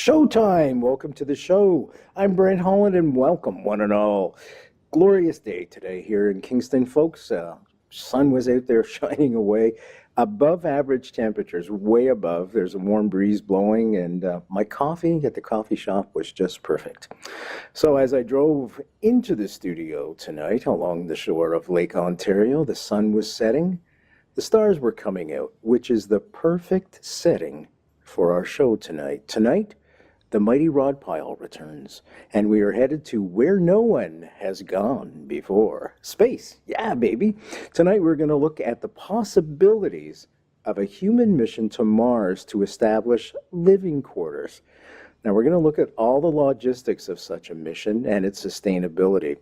Showtime! Welcome to the show. I'm Brent, Holland, and welcome, one and all. Glorious day today here in Kingston, folks. Sun was out there shining away. Above average temperatures, way above. There's a warm breeze blowing, and my coffee at the coffee shop was just perfect. So as I drove into the studio tonight along the shore of Lake Ontario, the sun was setting. The stars were coming out, which is the perfect setting for our show tonight. Tonight, the mighty Rod Pyle returns, and we are headed to where no one has gone before. Space, yeah, baby. Tonight we're going to look at the possibilities of a human mission to Mars to establish living quarters. Now we're going to look at all the logistics of such a mission and its sustainability.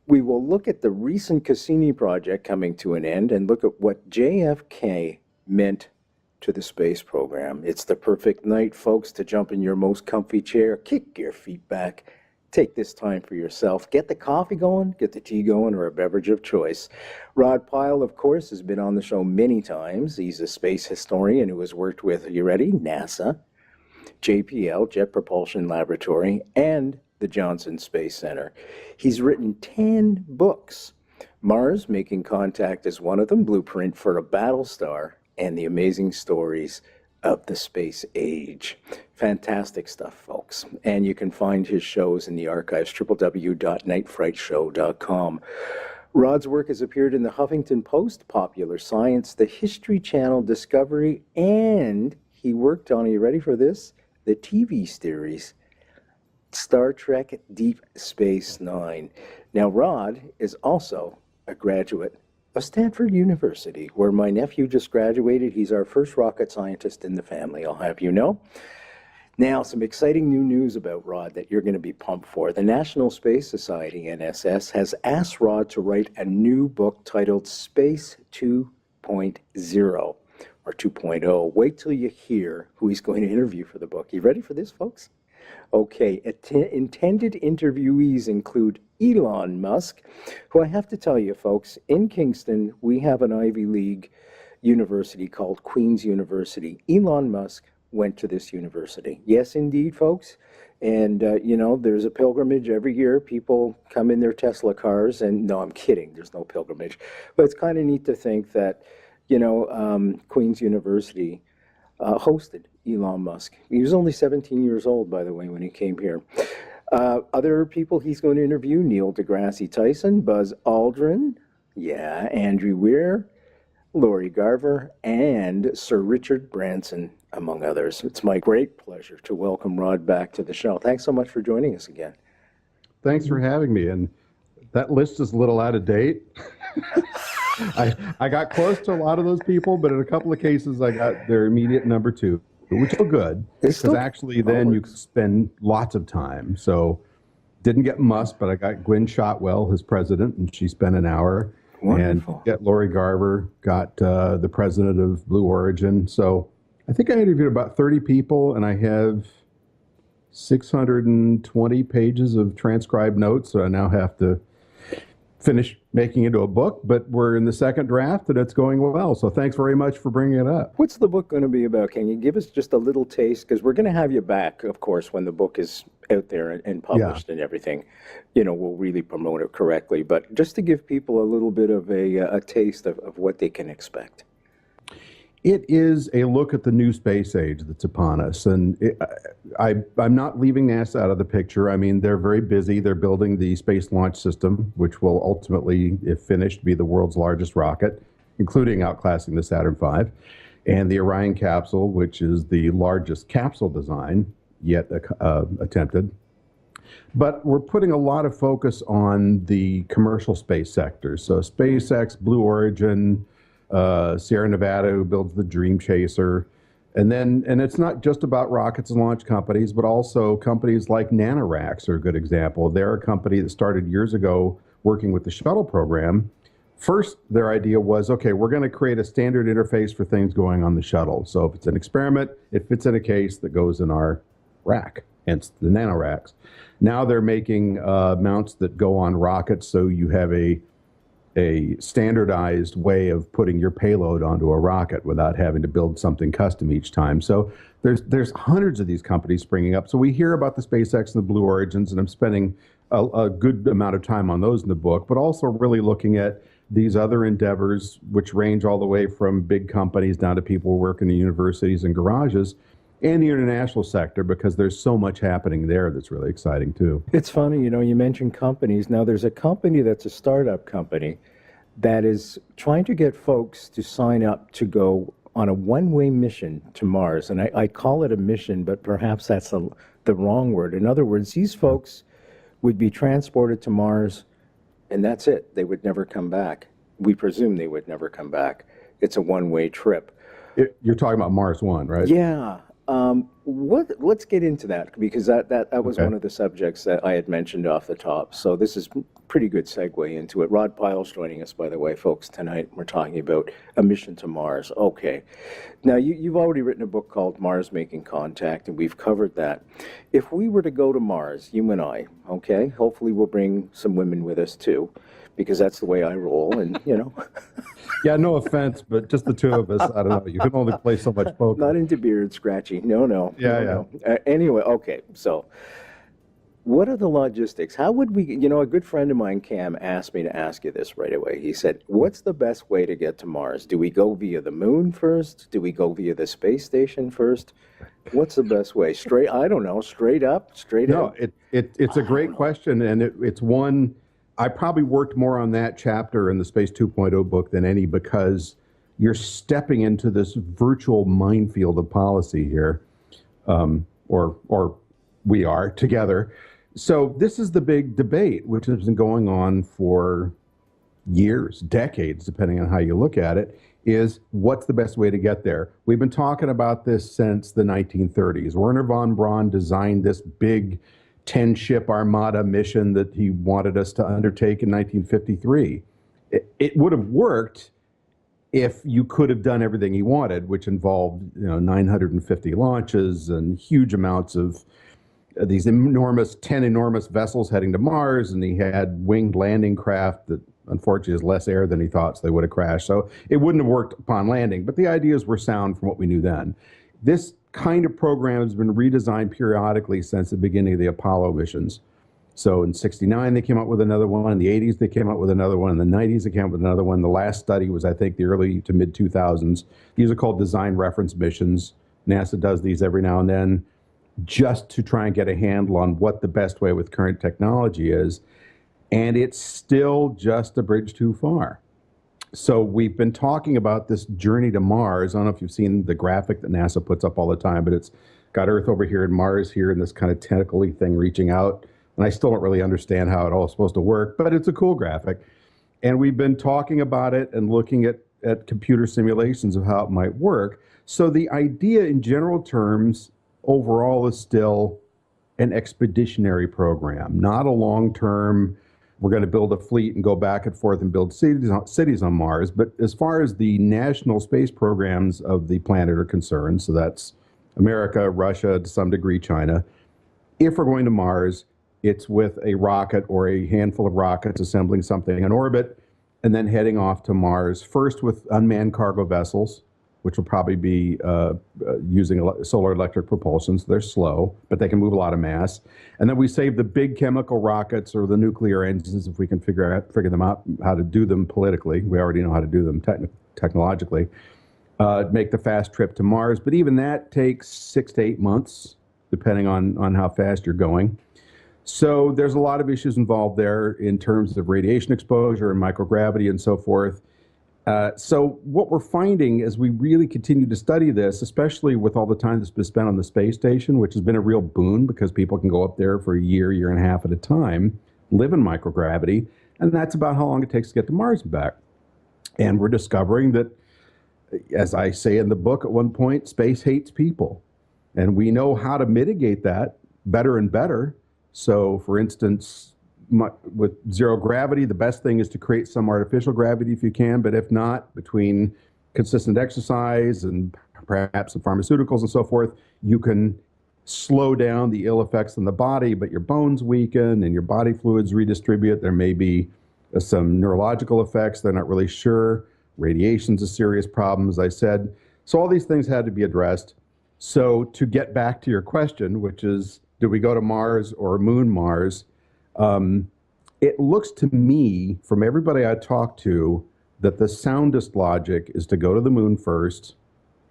We will look at the recent Cassini project coming to an end and look at what JFK meant to the space program. It's the perfect night, folks, to jump in your most comfy chair, kick your feet back, take this time for yourself, get the coffee going, get the tea going, or a beverage of choice. Rod Pyle, of course, has been on the show many times. He's a space historian who has worked with, are you ready, NASA, JPL, Jet Propulsion Laboratory, and the Johnson Space Center. He's written 10 books. Mars Making Contact is one of them, Blueprint for a Battlestar, and the amazing stories of the space age. Fantastic stuff, folks. And you can find his shows in the archives, www.nightfrightshow.com. Rod's work has appeared in the Huffington Post, Popular Science, the History Channel, Discovery, and he worked on, are you ready for this? The TV series, Star Trek Deep Space Nine. Now, Rod is also a graduate of Stanford University, where my nephew just graduated. He's our first rocket scientist in the family, I'll have you know. Now, some exciting new news about Rod that you're going to be pumped for. The National Space Society, NSS, has asked Rod to write a new book titled Space 2.0 or 2.0. Wait till you hear who he's going to interview for the book. You ready for this, folks? Okay, intended interviewees include Elon Musk, who I have to tell you, folks, in Kingston, we have an Ivy League university called Queen's University. Elon Musk went to this university. Yes, indeed, folks. And, you know, there's a pilgrimage every year. People come in their Tesla cars, and no, I'm kidding. There's no pilgrimage. But it's kind of neat to think that, you know, Queen's University hosted Elon Musk. He was only 17 years old, by the way, when he came here. Other people he's going to interview, Neil deGrasse Tyson, Buzz Aldrin, yeah, Andrew Weir, Lori Garver, and Sir Richard Branson, among others. It's my great pleasure to welcome Rod back to the show. Thanks so much for joining us again. Thanks for having me. And that list is a little out of date. I got close to a lot of those people, but in a couple of cases, I got their immediate number two, which is still good, because actually then you spend lots of time. So didn't get Musk, but I got Gwynne Shotwell, his president, and she spent an hour. Wonderful. And get Lori Garver, got the president of Blue Origin. So I think I interviewed about 30 people, and I have 620 pages of transcribed notes, so I now have to finish making it into a book, but we're in the second draft and it's going well. So thanks very much for bringing it up. What's the book going to be about? Can you give us just a little taste? Because we're going to have you back, of course, when the book is out there and published and everything. You know, we'll really promote it correctly. But just to give people a little bit of a taste of what they can expect. It is a look at the new space age that's upon us. And I'm not leaving NASA out of the picture. I mean, they're very busy. They're building the Space Launch System, which will ultimately, if finished, be the world's largest rocket, including outclassing the Saturn V, and the Orion capsule, which is the largest capsule design yet attempted. But we're putting a lot of focus on the commercial space sector. So SpaceX, Blue Origin, Sierra Nevada, who builds the Dream Chaser. And it's not just about rockets and launch companies, but also companies like NanoRacks are a good example. They're a company that started years ago working with the shuttle program. First, their idea was, okay, we're going to create a standard interface for things going on the shuttle. So if it's an experiment, it fits in a case that goes in our rack, hence the NanoRacks. Now they're making mounts that go on rockets, so you have a a standardized way of putting your payload onto a rocket without having to build something custom each time. So there's hundreds of these companies springing up. So we hear about the SpaceX and the Blue Origins, and I'm spending a good amount of time on those in the book, but also really looking at these other endeavors, which range all the way from big companies down to people working in universities and garages, and the international sector, because there's so much happening there that's really exciting too. It's funny, you mentioned companies. Now, there's a company that's a startup company that is trying to get folks to sign up to go on a one-way mission to Mars. And I call it a mission, but perhaps that's the wrong word. In other words, these folks would be transported to Mars, and that's it. They would never come back. We presume they would never come back. It's a one-way trip. You're talking about Mars One, right? Yeah. Let's get into that, because that was one of the subjects that I had mentioned off the top. So this is pretty good segue into it. Rod Pyle's joining us, by the way, folks. Tonight we're talking about a mission to Mars. Okay. Now, you've already written a book called Mars Making Contact, and we've covered that. If we were to go to Mars, you and I, okay, hopefully we'll bring some women with us too, because that's the way I roll, and Yeah, no offense, but just the two of us, I don't know. You can only play so much poker. Not into beard scratchy. No. Yeah. No. Anyway, okay, so what are the logistics? How would we, a good friend of mine, Cam, asked me to ask you this right away. He said, what's the best way to get to Mars? Do we go via the moon first? Do we go via the space station first? What's the best way? I don't know, straight up, straight No, out? it's a great question, and it's one. I probably worked more on that chapter in the Space 2.0 book than any, because you're stepping into this virtual minefield of policy here, or we are together. So this is the big debate, which has been going on for years, decades, depending on how you look at it, is what's the best way to get there? We've been talking about this since the 1930s. Wernher von Braun designed this big 10-ship Armada mission that he wanted us to undertake in 1953. It would have worked if you could have done everything he wanted, which involved 950 launches and huge amounts of these 10 enormous vessels heading to Mars, and he had winged landing craft that unfortunately has less air than he thought, so they would have crashed. So it wouldn't have worked upon landing, but the ideas were sound from what we knew then. This kind of program has been redesigned periodically since the beginning of the Apollo missions. So in '69, they came up with another one. In the '80s, they came up with another one. In the '90s, they came up with another one. The last study was, I think, the early to mid 2000s. These are called design reference missions. NASA does these every now and then just to try and get a handle on what the best way with current technology is. And it's still just a bridge too far. So we've been talking about this journey to Mars. I don't know if you've seen the graphic that NASA puts up all the time, but it's got Earth over here and Mars here and this kind of tentacle-y thing reaching out. And I still don't really understand how it all is supposed to work, but it's a cool graphic. And we've been talking about it and looking at computer simulations of how it might work. So the idea in general terms overall is still an expeditionary program, not a long-term, we're going to build a fleet and go back and forth and build cities on Mars. But as far as the national space programs of the planet are concerned, so that's America, Russia, to some degree China, if we're going to Mars, it's with a rocket or a handful of rockets assembling something in orbit and then heading off to Mars, first with unmanned cargo vessels, which will probably be using solar electric propulsion, so they're slow, but they can move a lot of mass. And then we save the big chemical rockets or the nuclear engines if we can figure them out, how to do them politically. We already know how to do them technologically. Make the fast trip to Mars, but even that takes 6 to 8 months, depending on how fast you're going. So there's a lot of issues involved there in terms of radiation exposure and microgravity and so forth. So what we're finding as we really continue to study this, especially with all the time that's been spent on the space station, which has been a real boon because people can go up there for a year and a half at a time, live in microgravity, and that's about how long it takes to get to Mars and back. And we're discovering that, as I say in the book at one point, space hates people. And we know how to mitigate that better and better. So, for instance, with zero gravity, the best thing is to create some artificial gravity if you can, but if not, between consistent exercise and perhaps some pharmaceuticals and so forth, you can slow down the ill effects in the body, but your bones weaken and your body fluids redistribute. There may be some neurological effects. They're not really sure. Radiation's a serious problem, as I said. So all these things had to be addressed. So to get back to your question, which is, do we go to Mars or moon Mars? It looks to me, from everybody I talked to, that the soundest logic is to go to the moon first,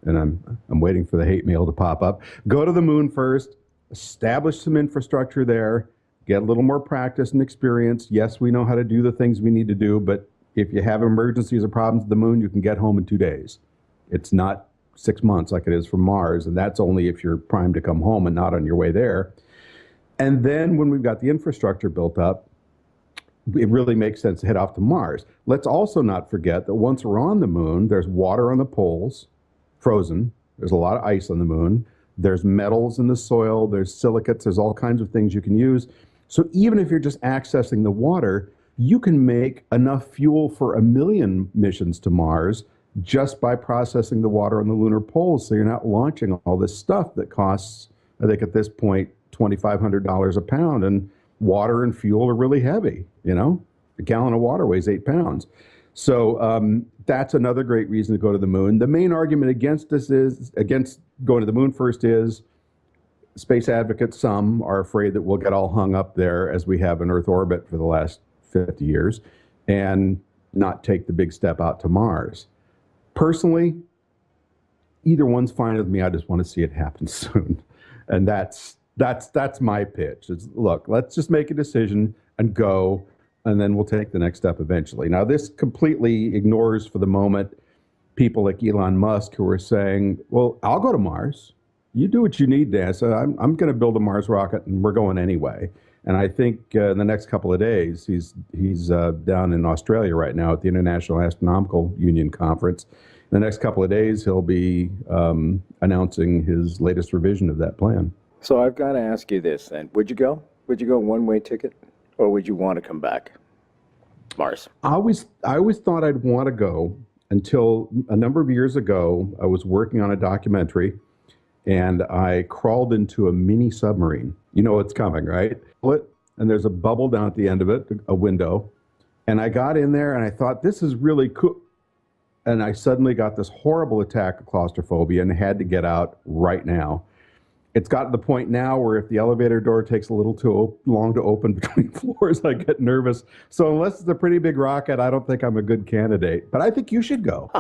and I'm waiting for the hate mail to pop up. Go to the moon first, establish some infrastructure there, get a little more practice and experience. Yes, we know how to do the things we need to do, but if you have emergencies or problems at the moon, you can get home in 2 days. It's not 6 months like it is from Mars, and that's only if you're primed to come home and not on your way there. And then when we've got the infrastructure built up, it really makes sense to head off to Mars. Let's also not forget that once we're on the moon, there's water on the poles, frozen. There's a lot of ice on the moon. There's metals in the soil. There's silicates. There's all kinds of things you can use. So even if you're just accessing the water, you can make enough fuel for 1 million missions to Mars just by processing the water on the lunar poles. So you're not launching all this stuff that costs, I think at this point, $2,500 a pound. And water and fuel are really heavy, you know? A gallon of water weighs 8 pounds. So that's another great reason to go to the moon. The main argument against going to the moon first is space advocates, some are afraid that we'll get all hung up there as we have in Earth orbit for the last 50 years and not take the big step out to Mars. Personally, either one's fine with me. I just want to see it happen soon. And that's my pitch. It's, look, let's just make a decision and go, and then we'll take the next step eventually. Now, this completely ignores for the moment people like Elon Musk who are saying, well, I'll go to Mars. You do what you need, NASA. I'm going to build a Mars rocket, and we're going anyway. And I think in the next couple of days, he's down in Australia right now at the International Astronomical Union Conference. In the next couple of days, he'll be announcing his latest revision of that plan. So I've got to ask you this then. Would you go? Would you go one-way ticket? Or would you want to come back? Mars. I always thought I'd want to go until a number of years ago, I was working on a documentary and I crawled into a mini submarine. You know what's coming, right? And there's a bubble down at the end of it, a window. And I got in there and I thought, this is really cool. And I suddenly got this horrible attack of claustrophobia and had to get out right now. It's gotten to the point now where if the elevator door takes a little too long to open between floors, I get nervous. So unless it's a pretty big rocket, I don't think I'm a good candidate. But I think you should go.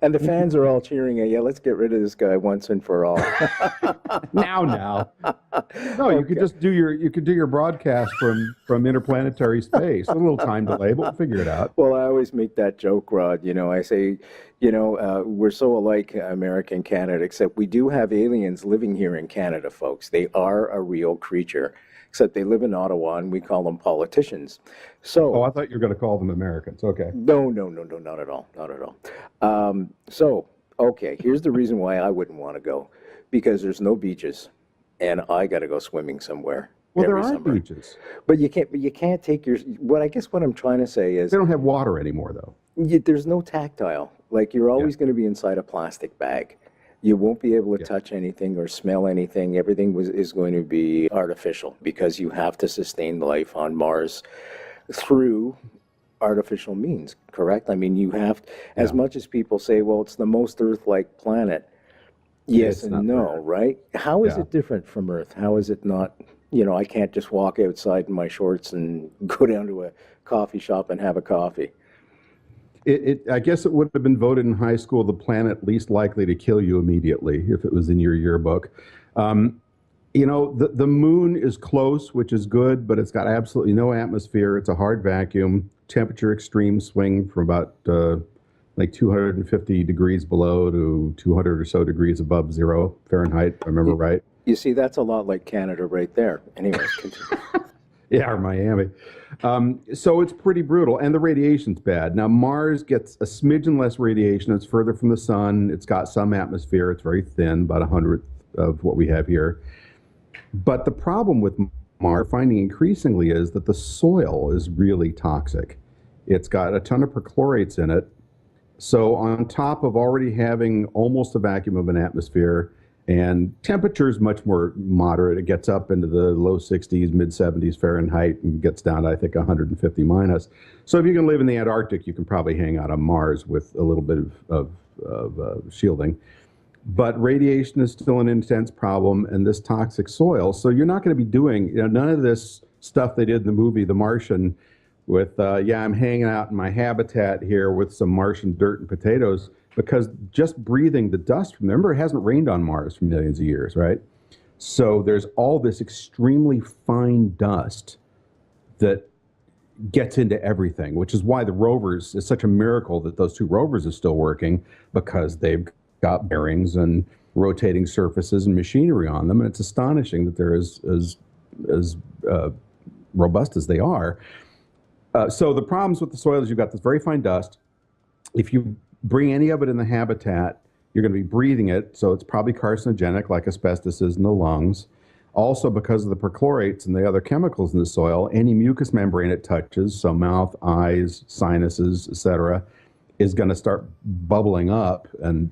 And the fans are all cheering at you. Let's get rid of this guy once and for all. Now. No, you could just do your broadcast from interplanetary space. A little time delay, but we'll figure it out. Well, I always make that joke, Rod. You know, I say, we're so alike, America and Canada, except we do have aliens living here in Canada, folks. They are a real creature, except they live in Ottawa, and we call them politicians. So, I thought you were going to call them Americans. Okay. No, not at all, not at all. Okay, here's the reason why I wouldn't want to go, because there's no beaches, and I got to go swimming somewhere. Well, there are beaches, but you can't take your. What I'm trying to say is they don't have water anymore, though. There's no tactile. Like you're always going to be inside a plastic bag. You won't be able to touch anything or smell anything. Everything is going to be artificial because you have to sustain life on Mars through artificial means, correct? I mean, you have, as much as people say, well, it's the most Earth-like planet. Yes and no, right? How is it different from Earth? How is it not, I can't just walk outside in my shorts and go down to a coffee shop and have a coffee. I guess it would have been voted in high school the planet least likely to kill you immediately if it was in your yearbook. The moon is close, which is good, but it's got absolutely no atmosphere. It's a hard vacuum. Temperature extremes swing from about 250 degrees below to 200 or so degrees above zero Fahrenheit, if I remember right. You see, that's a lot like Canada right there. Anyways, continue. Yeah, or Miami. So it's pretty brutal, and the radiation's bad. Now, Mars gets a smidgen less radiation. It's further from the sun. It's got some atmosphere. It's very thin, about 100th of what we have here. But the problem with Mars, finding increasingly, is that the soil is really toxic. It's got a ton of perchlorates in it. So on top of already having almost a vacuum of an atmosphere, And temperature is much more moderate. It gets up into the low 60s, mid 70s Fahrenheit, and gets down to, I think, 150 minus. So if you can live in the Antarctic, you can probably hang out on Mars with a little bit of shielding. But radiation is still an intense problem, and this toxic soil. So you're not going to be doing none of this stuff they did in the movie The Martian with, I'm hanging out in my habitat here with some Martian dirt and potatoes, because just breathing the dust, remember, it hasn't rained on Mars for millions of years, right? So there's all this extremely fine dust that gets into everything, which is why the rovers, it's such a miracle that those two rovers are still working, because they've got bearings and rotating surfaces and machinery on them. And it's astonishing that they're as robust as they are. So the problems with the soil is you've got this very fine dust. If you bring any of it in the habitat, you're going to be breathing it, so it's probably carcinogenic, like asbestos is in the lungs. Also, because of the perchlorates and the other chemicals in the soil, any mucous membrane it touches, so mouth, eyes, sinuses, etc., is going to start bubbling up and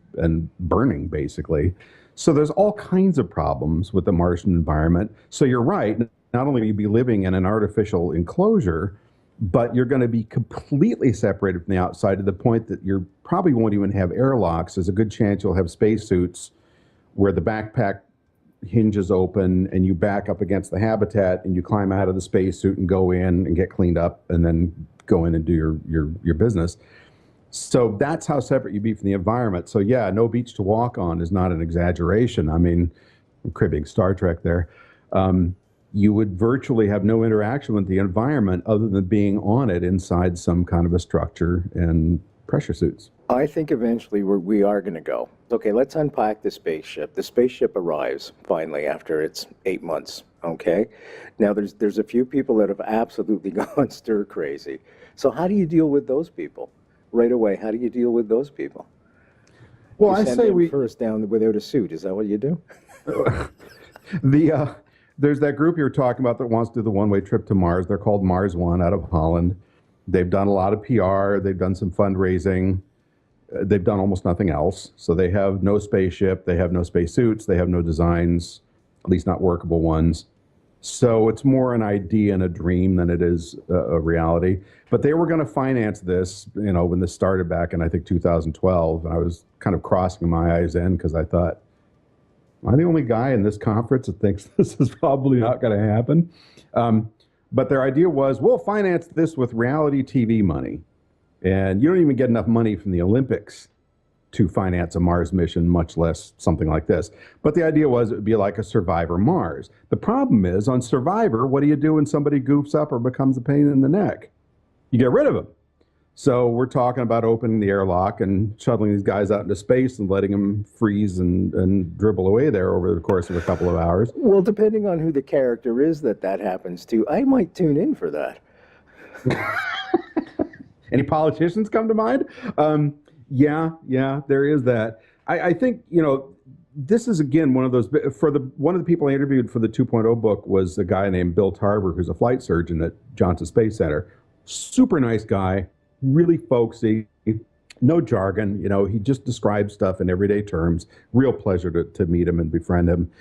burning, basically. So there's all kinds of problems with the Martian environment. So you're right, not only will you be living in an artificial enclosure, but you're going to be completely separated from the outside, to the point that you probably won't even have airlocks. There's a good chance you'll have spacesuits where the backpack hinges open and you back up against the habitat and you climb out of the spacesuit and go in and get cleaned up and then go in and do your business. So that's how separate you'd be from the environment. So yeah, no beach to walk on is not an exaggeration. I mean, I'm cribbing Star Trek there. You would virtually have no interaction with the environment other than being on it inside some kind of a structure and pressure suits. I think eventually we are going to go. Okay, let's unpack the spaceship. The spaceship arrives finally after its 8 months. Okay, now there's a few people that have absolutely gone stir crazy. So how do you deal with those people right away? How do you deal with those people? Well, you I say we first down without a suit. Is that what you do? There's that group you were talking about that wants to do the one-way trip to Mars. They're called Mars One, out of Holland. They've done a lot of PR. They've done some fundraising. They've done almost nothing else. So they have no spaceship. They have no spacesuits. They have no designs, at least not workable ones. So it's more an idea and a dream than it is a reality. But they were going to finance this, when this started back in, I think, 2012. And I was kind of crossing my eyes in, because I thought, am I the only guy in this conference that thinks this is probably not going to happen? But their idea was, we'll finance this with reality TV money. And you don't even get enough money from the Olympics to finance a Mars mission, much less something like this. But the idea was it would be like a Survivor Mars. The problem is, on Survivor, what do you do when somebody goofs up or becomes a pain in the neck? You get rid of them. So we're talking about opening the airlock and shuttling these guys out into space and letting them freeze and dribble away there over the course of a couple of hours. Well, depending on who the character is that happens to, I might tune in for that. Any politicians come to mind? Yeah, there is that. I think, this is, again, one of those, one of the people I interviewed for the 2.0 book was a guy named Bill Tarver, who's a flight surgeon at Johnson Space Center. Super nice guy, really folksy, no jargon. He just describes stuff in everyday terms. Real pleasure to meet him and befriend him.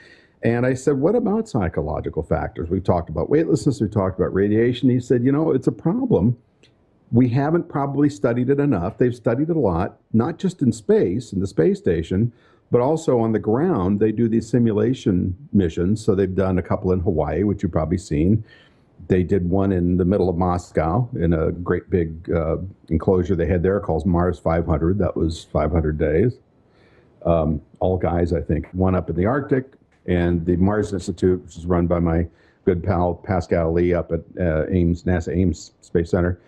And I said, what about psychological factors? We've talked about weightlessness, we've talked about radiation. He said, it's a problem. We haven't probably studied it enough. They've studied it a lot, not just in space, in the space station, but also on the ground. They do these simulation missions. So they've done a couple in Hawaii, which you've probably seen. They did one in the middle of Moscow in a great big enclosure they had there called Mars 500. That was 500 days. All guys, I think. One up in the Arctic, and the Mars Institute, which is run by my good pal Pascal Lee up at NASA Ames Space Center,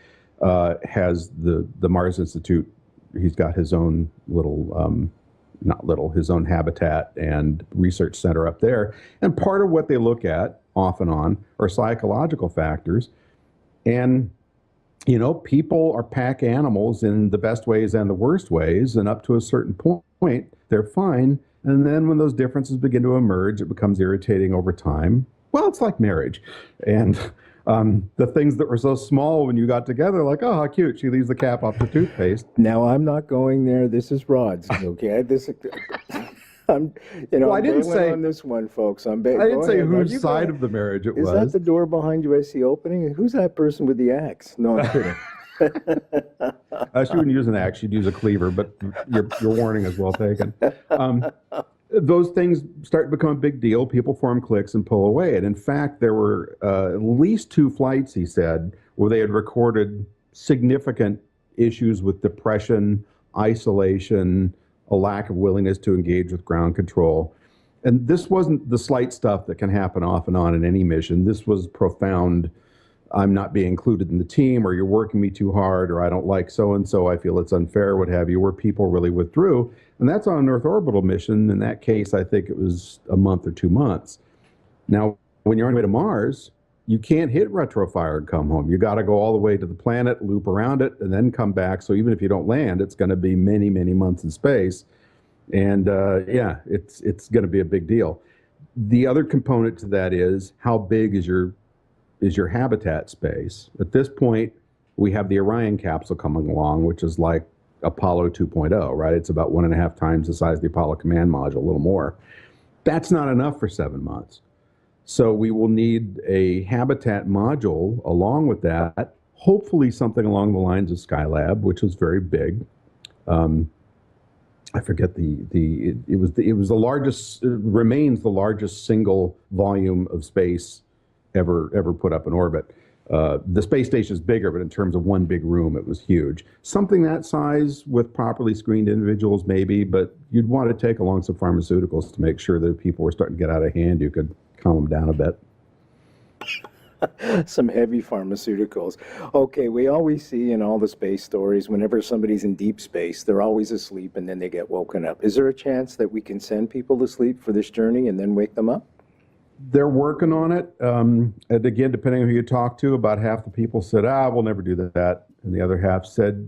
has the Mars Institute. He's got his own his own habitat and research center up there. And part of what they look at off and on are psychological factors. And, people are pack animals in the best ways and the worst ways. And up to a certain point, they're fine. And then when those differences begin to emerge, it becomes irritating over time. Well, it's like marriage. And the things that were so small when you got together, like, oh, how cute, she leaves the cap off the toothpaste. Now, I'm not going there. This is Rod's, okay? I'm, Well, I I'm didn't bailing say on this one, folks. I Go didn't say ahead. Now, whose you go side ahead. of the marriage it Is that was. the door behind you I see opening? Who's that person with the axe? No, I'm kidding. She wouldn't use an axe; she'd use a cleaver. But your warning is well taken. Those things start to become a big deal. People form cliques and pull away. And in fact, there were at least 2 flights, he said, where they had recorded significant issues with depression, isolation, a lack of willingness to engage with ground control. And this wasn't the slight stuff that can happen off and on in any mission. This was profound. I'm not being included in the team, or you're working me too hard, or I don't like so-and-so, I feel it's unfair, what have you, where people really withdrew. And that's on an Earth orbital mission. In that case, I think it was a month or 2 months. Now, when you're on your way to Mars, you can't hit retrofire and come home. You got to go all the way to the planet, loop around it, and then come back. So even if you don't land, it's going to be many, many months in space. And yeah, it's going to be a big deal. The other component to that is how big is your habitat space. At this point, we have the Orion capsule coming along, which is like Apollo 2.0, right? It's about 1.5 times the size of the Apollo command module, a little more. That's not enough for 7 months. So we will need a habitat module along with that, hopefully something along the lines of Skylab, which was very big. I forget it was the largest, it remains the largest single volume of space ever put up in orbit. The space station is bigger, but in terms of one big room, it was huge. Something that size with properly screened individuals, maybe, but you'd want to take along some pharmaceuticals to make sure that if people were starting to get out of hand, you could calm them down a bit. Some heavy pharmaceuticals. Okay, we always see in all the space stories, whenever somebody's in deep space, they're always asleep and then they get woken up. Is there a chance that we can send people to sleep for this journey and then wake them up? They're working on it. And again, depending on who you talk to, about half the people said, we'll never do that. And the other half said,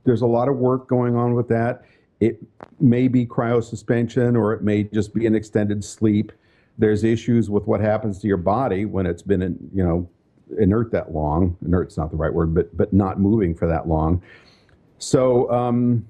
there's a lot of work going on with that. It may be cryosuspension, or it may just be an extended sleep. There's issues with what happens to your body when it's been, inert that long. Inert's not the right word, but not moving for that long. So,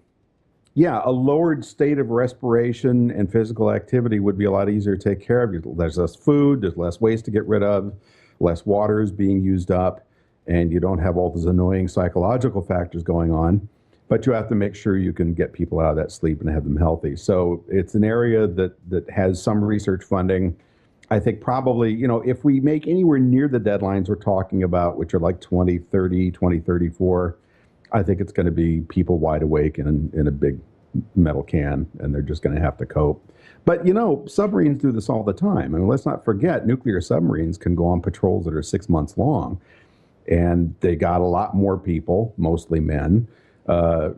yeah, a lowered state of respiration and physical activity would be a lot easier to take care of. There's less food, there's less waste to get rid of, less water is being used up, and you don't have all those annoying psychological factors going on. But you have to make sure you can get people out of that sleep and have them healthy. So it's an area that has some research funding. I think probably, if we make anywhere near the deadlines we're talking about, which are like 2030, 2034, I think it's going to be people wide awake in a big metal can, and they're just going to have to cope. But, submarines do this all the time. I mean, let's not forget, nuclear submarines can go on patrols that are 6 months long. And they got a lot more people, mostly men,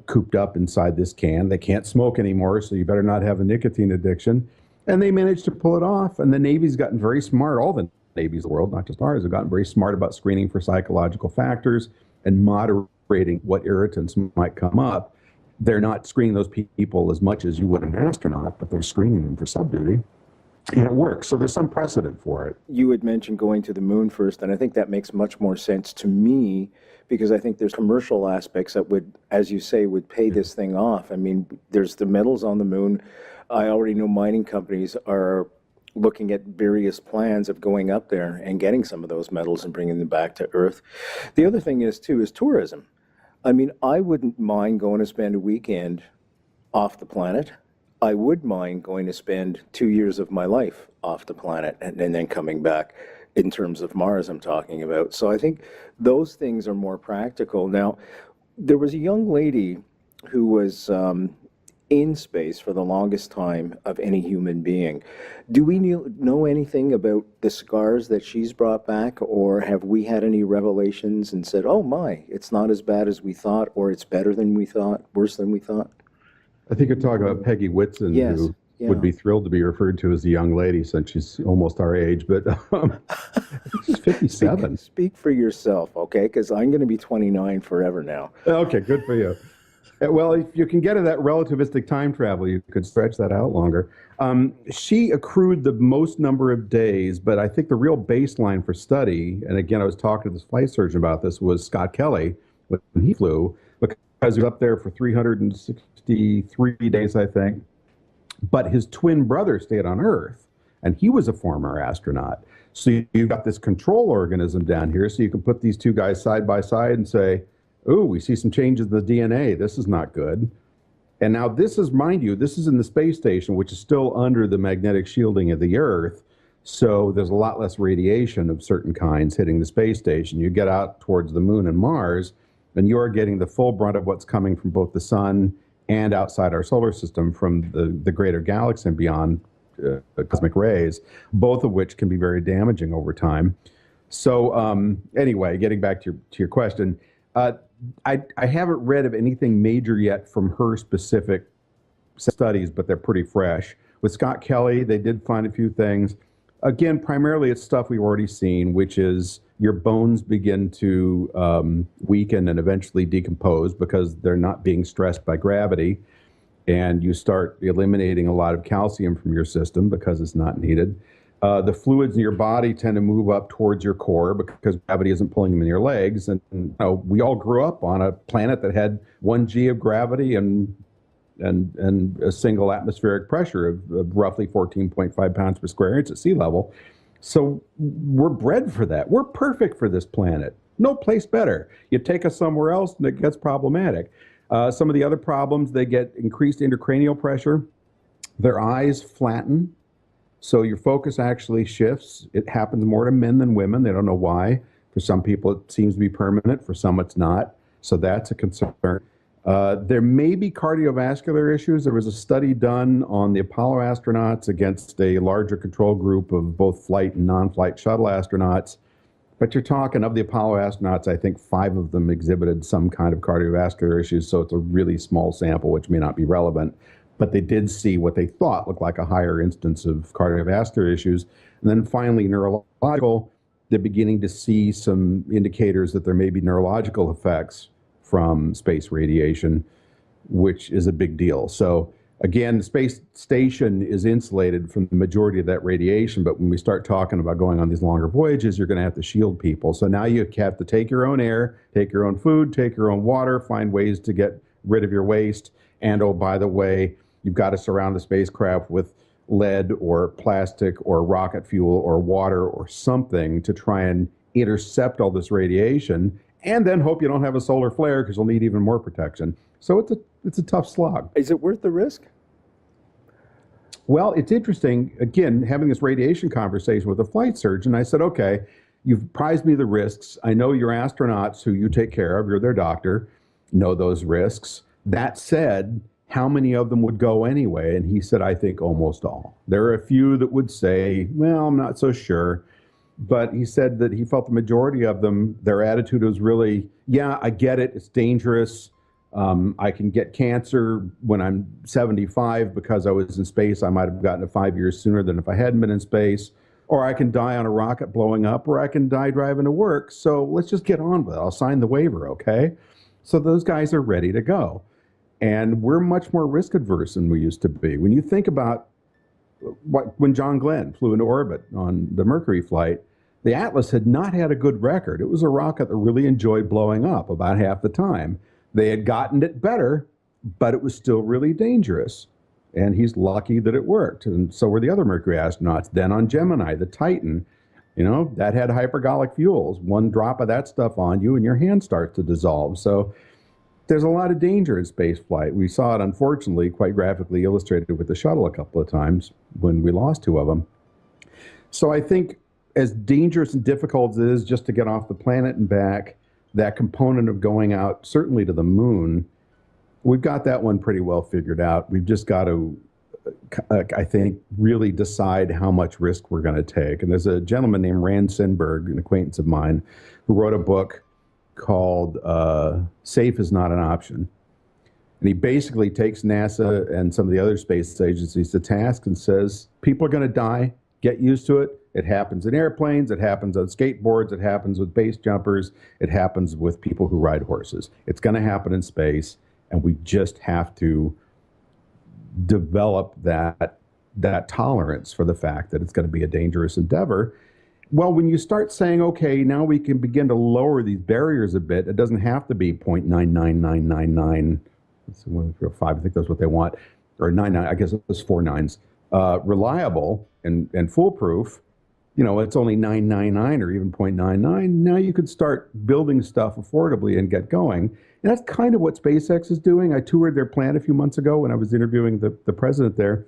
cooped up inside this can. They can't smoke anymore, so you better not have a nicotine addiction. And they managed to pull it off. And the Navy's gotten very smart. All the navies of the world, not just ours, have gotten very smart about screening for psychological factors and moderating what irritants might come up. They're not screening those people as much as you would an astronaut, but they're screening them for sub-duty. And it works. So there's some precedent for it. You had mentioned going to the moon first, and I think that makes much more sense to me, because I think there's commercial aspects that would, as you say, would pay this thing off. I mean, there's the metals on the moon. I already know mining companies are looking at various plans of going up there and getting some of those metals and bringing them back to Earth. The other thing is, too, is tourism. I mean, I wouldn't mind going to spend a weekend off the planet. I would mind going to spend 2 years of my life off the planet and then coming back, in terms of Mars I'm talking about. So I think those things are more practical. Now, there was a young lady who was in space for the longest time of any human being. Do we know anything about the scars that she's brought back, or have we had any revelations and said, oh my, it's not as bad as we thought, or it's better than we thought, worse than we thought? I think you're talking about Peggy Whitson, Yes, who yeah. would be thrilled to be referred to as a young lady, since she's almost our age, but she's 57. Speak for yourself, okay? Because I'm going to be 29 forever now. Okay, good for you. Well, if you can get to that relativistic time travel, you could stretch that out longer. She accrued the most number of days, but I think the real baseline for study, and again, I was talking to this flight surgeon about this, was Scott Kelly when he flew, because he was up there for 363 days, I think. But his twin brother stayed on Earth, and he was a former astronaut. So you've got this control organism down here, so you can put these two guys side by side and say, "Ooh, we see some changes in the DNA. This is not good." And now this is, mind you, this is in the space station, which is still under the magnetic shielding of the Earth. So there's a lot less radiation of certain kinds hitting the space station. You get out towards the moon and Mars, and you are getting the full brunt of what's coming from both the sun and outside our solar system from the greater galaxy and beyond, cosmic rays, both of which can be very damaging over time. So anyway, getting back to your question, I haven't read of anything major yet from her specific studies, but they're pretty fresh. With Scott Kelly, they did find a few things. Again, primarily it's stuff we've already seen, which is your bones begin to weaken and eventually decompose because they're not being stressed by gravity. And you start eliminating a lot of calcium from your system because it's not needed. The fluids in your body tend to move up towards your core because gravity isn't pulling them in your legs. And you know, we all grew up on a planet that had 1 G of gravity and a single atmospheric pressure of roughly 14.5 pounds per square inch at sea level. So we're bred for that. We're perfect for this planet. No place better. You take us somewhere else and it gets problematic. Some of the other problems, they get increased intracranial pressure. Their eyes flatten. So your focus actually shifts. It happens more to men than women. They don't know why. For some people, it seems to be permanent. For some, it's not. So that's a concern. There may be cardiovascular issues. There was a study done on the Apollo astronauts against a larger control group of both flight and non-flight shuttle astronauts. But you're talking of the Apollo astronauts, I think 5 of them exhibited some kind of cardiovascular issues. So it's a really small sample, which may not be relevant. But they did see what they thought looked like a higher instance of cardiovascular issues. And then finally, neurological, they're beginning to see some indicators that there may be neurological effects from space radiation, which is a big deal. So again, the space station is insulated from the majority of that radiation, but when we start talking about going on these longer voyages, you're going to have to shield people. So now you have to take your own air, take your own food, take your own water, find ways to get rid of your waste. And oh, by the way, you've got to surround the spacecraft with lead or plastic or rocket fuel or water or something to try and intercept all this radiation, and then hope you don't have a solar flare because you'll need even more protection. So it's a tough slog. Is it worth the risk? Well, it's interesting, again, having this radiation conversation with a flight surgeon. I said, okay, you've prized me the risks. I know your astronauts who you take care of, you're their doctor, know those risks. That said, how many of them would go anyway? And he said, I think almost all. There are a few that would say, well, I'm not so sure. But he said that he felt the majority of them, their attitude was really, yeah, I get it, it's dangerous. I can get cancer when I'm 75 because I was in space. I might have gotten it 5 years sooner than if I hadn't been in space. Or I can die on a rocket blowing up, or I can die driving to work. So let's just get on with it. I'll sign the waiver, okay? So those guys are ready to go. And we're much more risk adverse than we used to be. When you think about when John Glenn flew into orbit on the Mercury flight, the Atlas had not had a good record. It was a rocket that really enjoyed blowing up about half the time. They had gotten it better, but it was still really dangerous. And he's lucky that it worked. And so were the other Mercury astronauts. Then on Gemini, the Titan, you know, that had hypergolic fuels. One drop of that stuff on you and your hand starts to dissolve. So there's a lot of danger in space flight. We saw it, unfortunately, quite graphically illustrated with the shuttle a couple of times when we lost 2 of them. So I think as dangerous and difficult as it is just to get off the planet and back, that component of going out, certainly to the moon, we've got that one pretty well figured out. We've just got to, I think, really decide how much risk we're going to take. And there's a gentleman named Rand Sindberg, an acquaintance of mine, who wrote a book called Safe is Not an Option. And he basically takes NASA and some of the other space agencies to task and says, people are going to die, get used to it. It happens in airplanes, it happens on skateboards, it happens with base jumpers, it happens with people who ride horses. It's going to happen in space, and we just have to develop that tolerance for the fact that it's going to be a dangerous endeavor. Well, when you start saying, okay, now we can begin to lower these barriers a bit, it doesn't have to be 0.99999, 5, I think that's what they want, or 99, I guess it was 4 nines, reliable and foolproof, it's only 999 or even 0.99. Now you could start building stuff affordably and get going. And that's kind of what SpaceX is doing. I toured their plant a few months ago when I was interviewing the president there.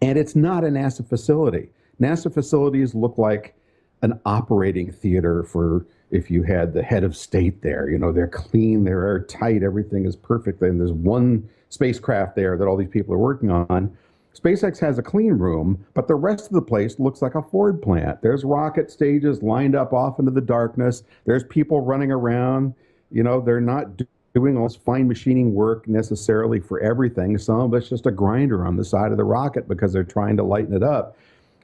And it's not a NASA facility. NASA facilities look like an operating theater for if you had the head of state there. They're clean, they're airtight, everything is perfect. And there's one spacecraft there that all these people are working on. SpaceX has a clean room, but the rest of the place looks like a Ford plant. There's rocket stages lined up off into the darkness. There's people running around. They're not doing all this fine machining work necessarily for everything. Some of it's just a grinder on the side of the rocket because they're trying to lighten it up.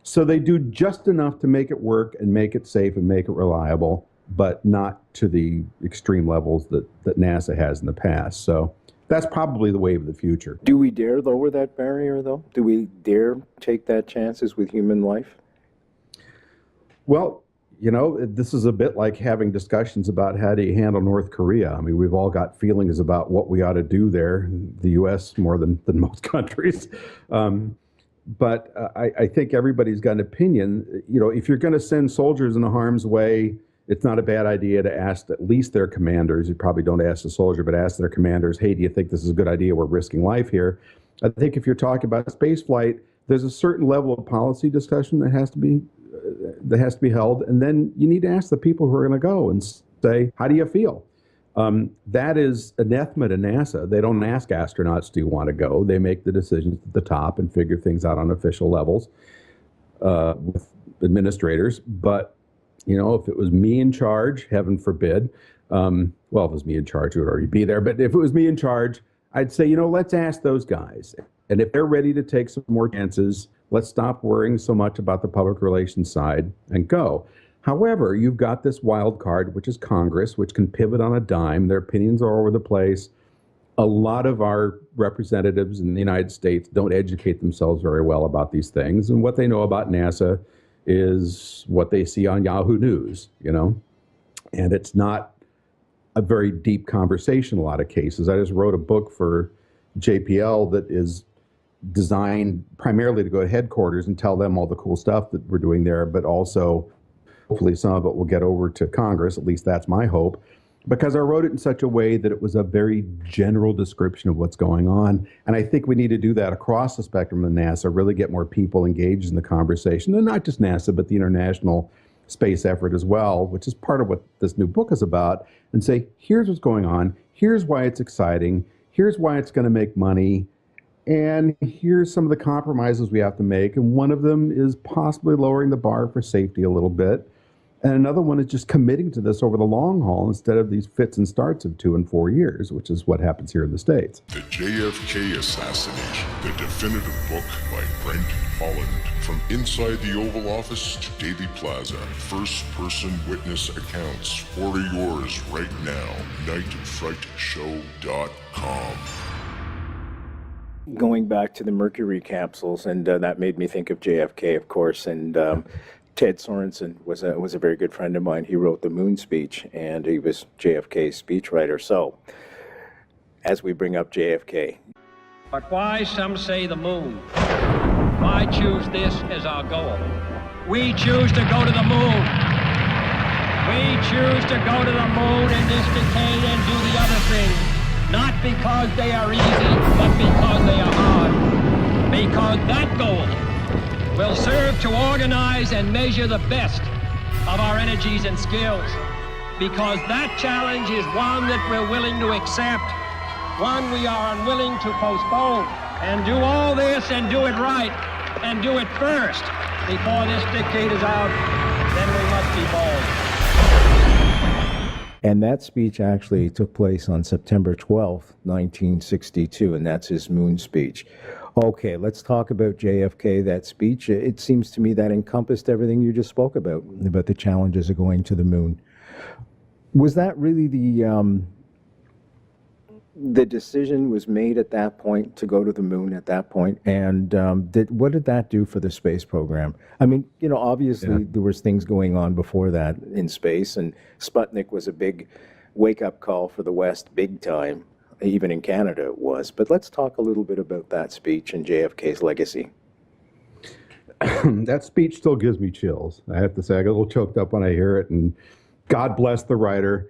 So they do just enough to make it work and make it safe and make it reliable, but not to the extreme levels that NASA has in the past. So that's probably the wave of the future. Do we dare lower that barrier, though? Do we dare take that chances with human life? Well, this is a bit like having discussions about how do you handle North Korea. I mean, we've all got feelings about what we ought to do there, the U.S. more than most countries. But I think everybody's got an opinion. If you're going to send soldiers into harm's way, it's not a bad idea to ask at least their commanders. You probably don't ask the soldier, but ask their commanders, hey, do you think this is a good idea? We're risking life here. I think if you're talking about space flight, there's a certain level of policy discussion that has to be held. And then you need to ask the people who are going to go and say, how do you feel? That is anathema to NASA. They don't ask astronauts, do you want to go? They make the decisions at the top and figure things out on official levels with administrators. But if it was me in charge, heaven forbid, if it was me in charge, it would already be there. But if it was me in charge, I'd say, let's ask those guys. And if they're ready to take some more chances, let's stop worrying so much about the public relations side and go. However, you've got this wild card, which is Congress, which can pivot on a dime. Their opinions are all over the place. A lot of our representatives in the United States don't educate themselves very well about these things. And what they know about NASA is what they see on Yahoo News, and it's not a very deep conversation in a lot of cases. I just wrote a book for JPL that is designed primarily to go to headquarters and tell them all the cool stuff that we're doing there, but also hopefully some of it will get over to Congress. At least that's my hope, because I wrote it in such a way that it was a very general description of what's going on. And I think we need to do that across the spectrum of NASA, really get more people engaged in the conversation, and not just NASA, but the international space effort as well, which is part of what this new book is about, and say, here's what's going on, here's why it's exciting, here's why it's going to make money, and here's some of the compromises we have to make. And one of them is possibly lowering the bar for safety a little bit. And another one is just committing to this over the long haul instead of these fits and starts of 2 and 4 years, which is what happens here in the States. The JFK Assassination, the definitive book by Brent, Holland. From inside the Oval Office to Daily Plaza, first-person witness accounts. Order yours right now. nightfrightshow.com. Going back to the Mercury capsules, and that made me think of JFK, of course, and Ted Sorensen was a very good friend of mine. He wrote the moon speech, and he was JFK's speechwriter. So, as we bring up JFK. But why, some say, the moon? Why choose this as our goal? We choose to go to the moon. We choose to go to the moon in this decade and do the other things. Not because they are easy, but because they are hard. Because that goal will serve to organize and measure the best of our energies and skills. Because that challenge is one that we're willing to accept, one we are unwilling to postpone. And do all this and do it right, and do it first. Before this decade is out, then we must be bold. And that speech actually took place on September 12th, 1962, and that's his moon speech. Okay, let's talk about JFK, that speech. It seems to me that encompassed everything you just spoke about the challenges of going to the moon. Was that really the decision was made at that point to go to the moon at that point? And what did that do for the space program? I mean, obviously there was things going on before that in space, and Sputnik was a big wake-up call for the West, big time. even in Canada it was. But let's talk a little bit about that speech and JFK's legacy. That speech still gives me chills. I have to say, I get a little choked up when I hear it, and God bless the writer,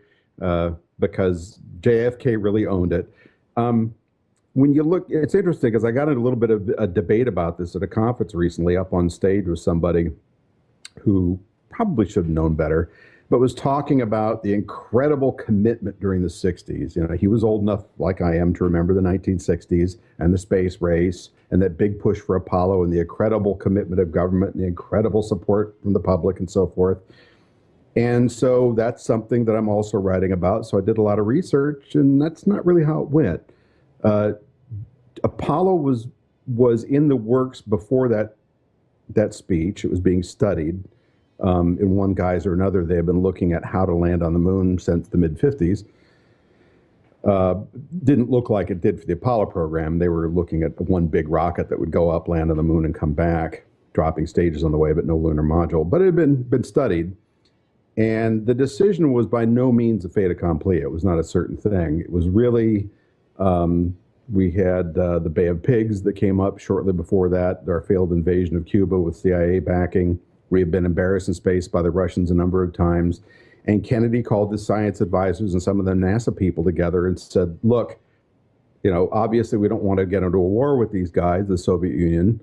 because JFK really owned it. When you look, it's interesting because I got in a little bit of a debate about this at a conference recently up on stage with somebody who probably should have known better, but was talking about the incredible commitment during the 60s. You know, he was old enough, like I am, to remember the 1960s and the space race and that big push for Apollo and the incredible commitment of government and the incredible support from the public and so forth. And so that's something that I'm also writing about. So I did a lot of research, and that's not really how it went. Apollo was in the works before that speech. It was being studied. In one guise or another, they have been looking at how to land on the moon since the mid-50s. Didn't look like it did for the Apollo program. They were looking at one big rocket that would go up, land on the moon, and come back, dropping stages on the way, but no lunar module. But it had been studied. And the decision was by no means a fait accompli. It was not a certain thing. It was really, we had the Bay of Pigs that came up shortly before that, our failed invasion of Cuba with CIA backing. We had been embarrassed in space by the Russians a number of times. And Kennedy called the science advisors and some of the NASA people together and said, look, you know, obviously we don't want to get into a war with these guys, the Soviet Union,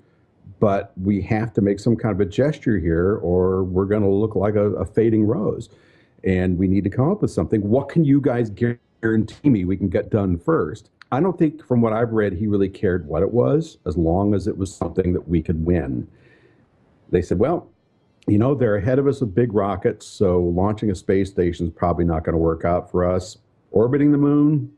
but we have to make some kind of a gesture here or we're going to look like a fading rose. And we need to come up with something. What can you guys guarantee me we can get done first? I don't think, from what I've read, he really cared what it was, as long as it was something that we could win. They said, well, you know, they're ahead of us with big rockets, so launching a space station is probably not going to work out for us. Orbiting the moon,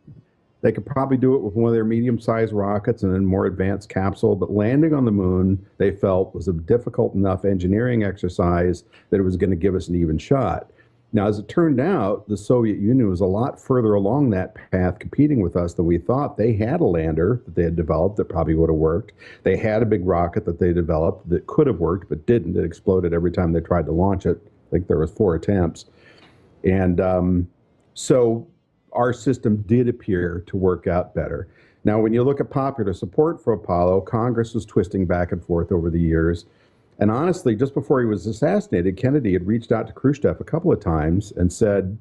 they could probably do it with one of their medium-sized rockets and then more advanced capsule, but landing on the moon, they felt, was a difficult enough engineering exercise that it was going to give us an even shot. Now, as it turned out, the Soviet Union was a lot further along that path competing with us than we thought. They had a lander that they had developed that probably would have worked. They had a big rocket that they developed that could have worked but didn't. It exploded every time they tried to launch it. I think there was 4 attempts. And so our system did appear to work out better. Now, when you look at popular support for Apollo, Congress was twisting back and forth over the years. And honestly, just before he was assassinated, Kennedy had reached out to Khrushchev a couple of times and said,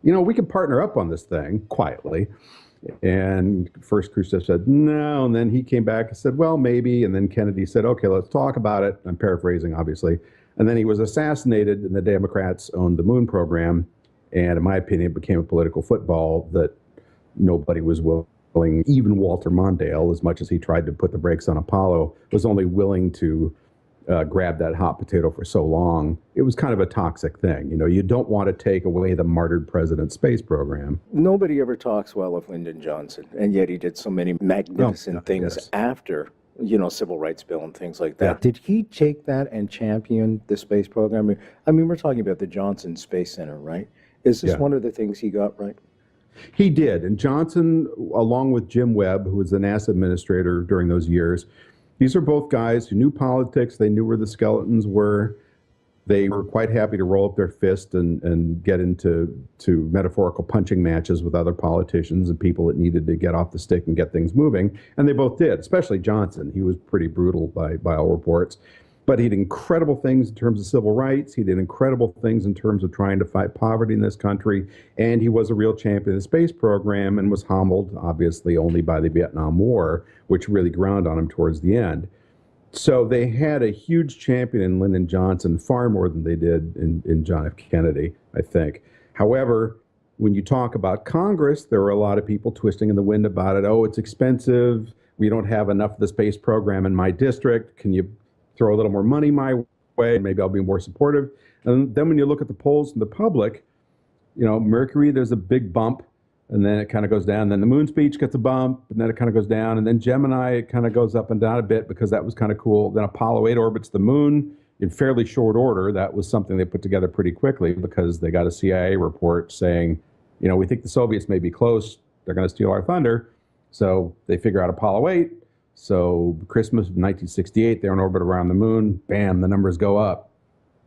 you know, we could partner up on this thing quietly. And first Khrushchev said, no. And then he came back and said, well, maybe. And then Kennedy said, okay, let's talk about it. I'm paraphrasing, obviously. And then he was assassinated, and the Democrats owned the moon program. And in my opinion, it became a political football that nobody was willing, even Walter Mondale, as much as he tried to put the brakes on Apollo, was only willing to grab that hot potato for so long. It was kind of a toxic thing. You know, you don't want to take away the martyred president's space program. Nobody ever talks well of Lyndon Johnson, and yet he did so many magnificent things after, you know, civil rights bill and things like that. Yeah. Did he take that and champion the space program? I mean, we're talking about the Johnson Space Center, right? Is this one of the things he got right? He did. And Johnson, along with Jim Webb, who was the NASA administrator during those years, these are both guys who knew politics. They knew where the skeletons were. They were quite happy to roll up their fist and get into metaphorical punching matches with other politicians and people that needed to get off the stick and get things moving. And they both did, especially Johnson. He was pretty brutal by all reports. But he did incredible things in terms of civil rights. He did incredible things in terms of trying to fight poverty in this country. And he was a real champion of the space program and was humbled, obviously, only by the Vietnam War, which really ground on him towards the end. So they had a huge champion in Lyndon Johnson, far more than they did in John F. Kennedy, I think. However, when you talk about Congress, there were a lot of people twisting in the wind about it. Oh, it's expensive. We don't have enough of the space program in my district. Can you throw a little more money my way? Maybe I'll be more supportive. And then when you look at the polls in the public, you know, Mercury, there's a big bump, and then it kind of goes down. Then the moon speech gets a bump, and then it kind of goes down. And then Gemini, it kind of goes up and down a bit because that was kind of cool. Then Apollo 8 orbits the moon in fairly short order. That was something they put together pretty quickly because they got a CIA report saying, you know, we think the Soviets may be close. They're going to steal our thunder. So they figure out Apollo 8. So Christmas of 1968, they're in orbit around the moon. Bam, the numbers go up.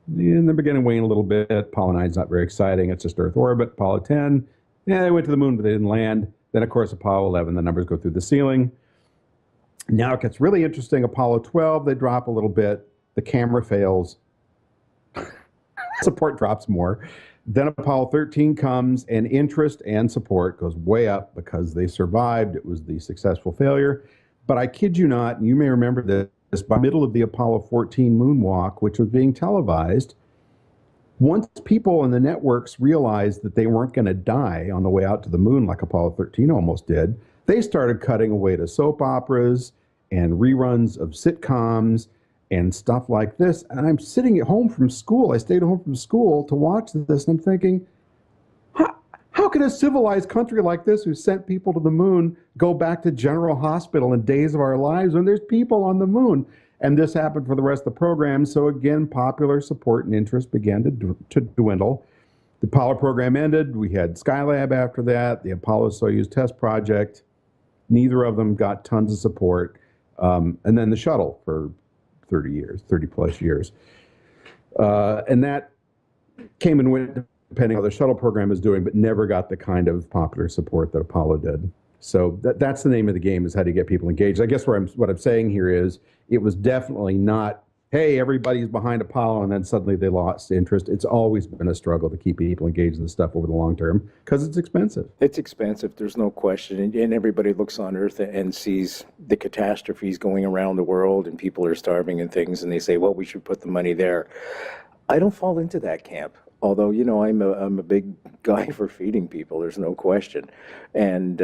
And they're beginning to wane a little bit. Apollo 9 is not very exciting. It's just Earth orbit. Apollo 10, yeah, they went to the moon, but they didn't land. Then, of course, Apollo 11, the numbers go through the ceiling. Now it gets really interesting. Apollo 12, they drop a little bit. The camera fails. Support drops more. Then Apollo 13 comes, and interest and support goes way up because they survived. It was the successful failure. But I kid you not, and you may remember this, by the middle of the Apollo 14 moonwalk, which was being televised, once people in the networks realized that they weren't going to die on the way out to the moon like Apollo 13 almost did, they started cutting away to soap operas and reruns of sitcoms and stuff like this. And I'm sitting at home from school. I stayed home from school to watch this, and I'm thinking, how can a civilized country like this, who sent people to the moon, go back to General Hospital in Days of Our Lives when there's people on the moon? And this happened for the rest of the program. So again, popular support and interest began to dwindle. The Apollo program ended. We had Skylab after that, the Apollo-Soyuz test project. Neither of them got tons of support. And then the shuttle for 30 plus years. And that came and went depending on how the shuttle program is doing, but never got the kind of popular support that Apollo did. So that's the name of the game, is how to get people engaged. I guess what I'm saying here is it was definitely not, hey, everybody's behind Apollo, and then suddenly they lost interest. It's always been a struggle to keep people engaged in this stuff over the long term because it's expensive. It's expensive, there's no question. And everybody looks on Earth and sees the catastrophes going around the world, and people are starving and things, and they say, well, we should put the money there. I don't fall into that camp. Although, you know, I'm a big guy for feeding people, there's no question. And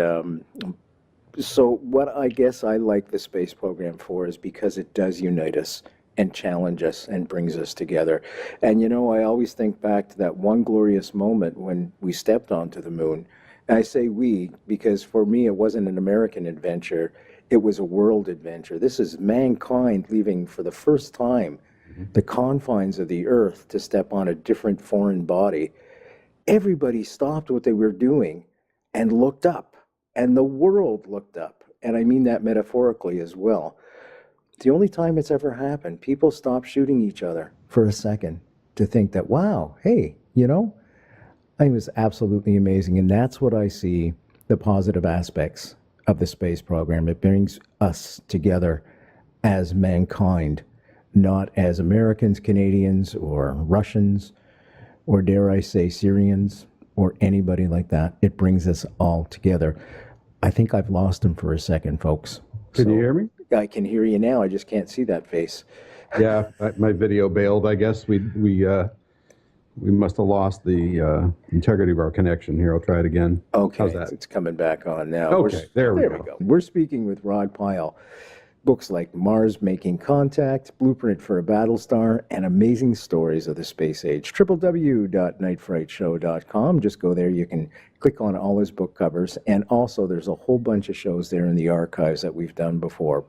so what I guess I like the space program for is because it does unite us and challenge us and brings us together. And, you know, I always think back to that one glorious moment when we stepped onto the moon. And I say we because for me it wasn't an American adventure, it was a world adventure. This is mankind leaving for the first time the confines of the Earth to step on a different foreign body. Everybody stopped what they were doing and looked up, and the world looked up. And I mean that metaphorically as well. The only time it's ever happened, people stopped shooting each other for a second to think that, wow, hey, you know, it was absolutely amazing. And that's what I see the positive aspects of the space program. It brings us together as mankind, not as Americans, Canadians, or Russians, or dare I say Syrians, or anybody like that. It brings us all together. I think I've lost him for a second, folks. Can you hear me? I can hear you now. I just can't see that face. Yeah, my video bailed. I guess we must have lost the integrity of our connection here. I'll try it again. Okay, how's that? It's coming back on now. Okay, there we go. We're speaking with Rod Pyle. Books like Mars Making Contact, Blueprint for a Battlestar, and Amazing Stories of the Space Age. www.nightfrightshow.com. Just go there. You can click on all his book covers. And also, there's a whole bunch of shows there in the archives that we've done before.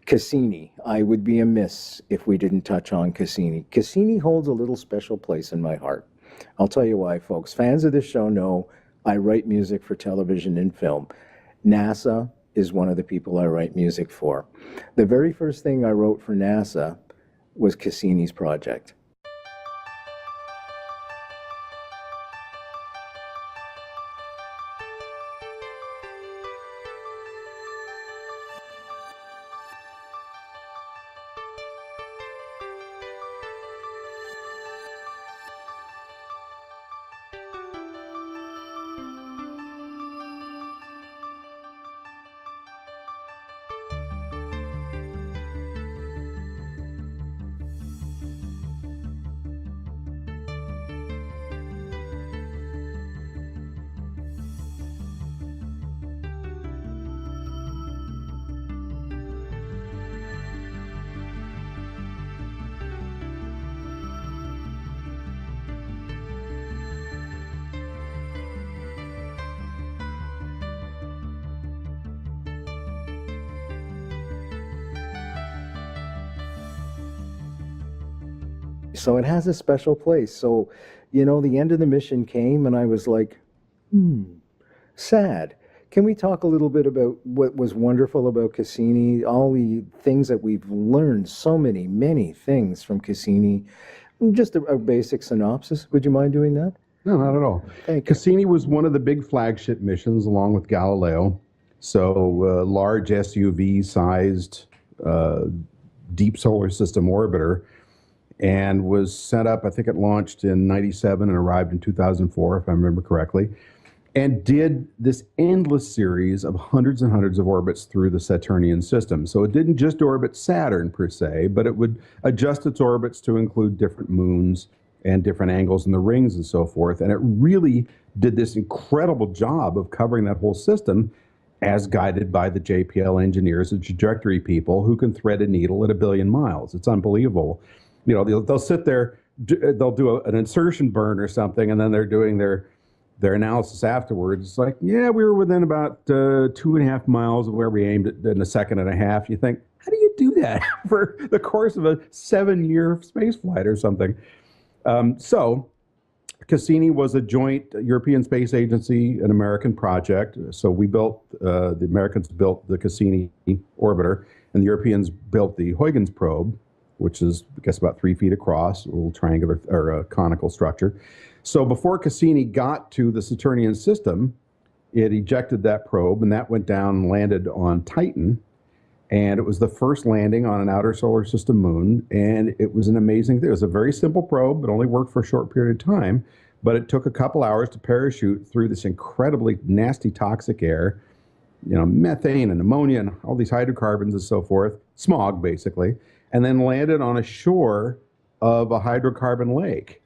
Cassini. I would be amiss if we didn't touch on Cassini. Cassini holds a little special place in my heart. I'll tell you why, folks. Fans of this show know I write music for television and film. NASA is one of the people I write music for. The very first thing I wrote for NASA was Cassini's project. So it has a special place. So, you know, the end of the mission came and I was like, sad. Can we talk a little bit about what was wonderful about Cassini, all the things that we've learned, so many things from Cassini? Just a basic synopsis. Would you mind doing that? No, not at all. Thank you. Cassini was one of the big flagship missions along with Galileo. So large SUV-sized deep solar system orbiter, and was set up, I think it launched in 97 and arrived in 2004, if I remember correctly, and did this endless series of hundreds and hundreds of orbits through the Saturnian system. So it didn't just orbit Saturn per se, but it would adjust its orbits to include different moons and different angles in the rings and so forth. And it really did this incredible job of covering that whole system as guided by the JPL engineers and trajectory people who can thread a needle at 1 billion miles. It's unbelievable. You know, they'll sit there, they'll do an insertion burn or something, and then they're doing their analysis afterwards. It's like, yeah, we were within about 2.5 miles of where we aimed it in a second and a half. You think, how do you do that for the course of a 7-year space flight or something? So Cassini was a joint European Space Agency and American project. So we built, the Americans built the Cassini orbiter, and the Europeans built the Huygens probe, which is, I guess, about 3 feet across, a little triangular or a conical structure. So before Cassini got to the Saturnian system, it ejected that probe, and that went down and landed on Titan. And it was the first landing on an outer solar system moon, and it was an amazing thing. It was a very simple probe. It only worked for a short period of time, but it took a couple hours to parachute through this incredibly nasty toxic air, you know, methane and ammonia and all these hydrocarbons and so forth, smog basically, and then landed on a shore of a hydrocarbon lake.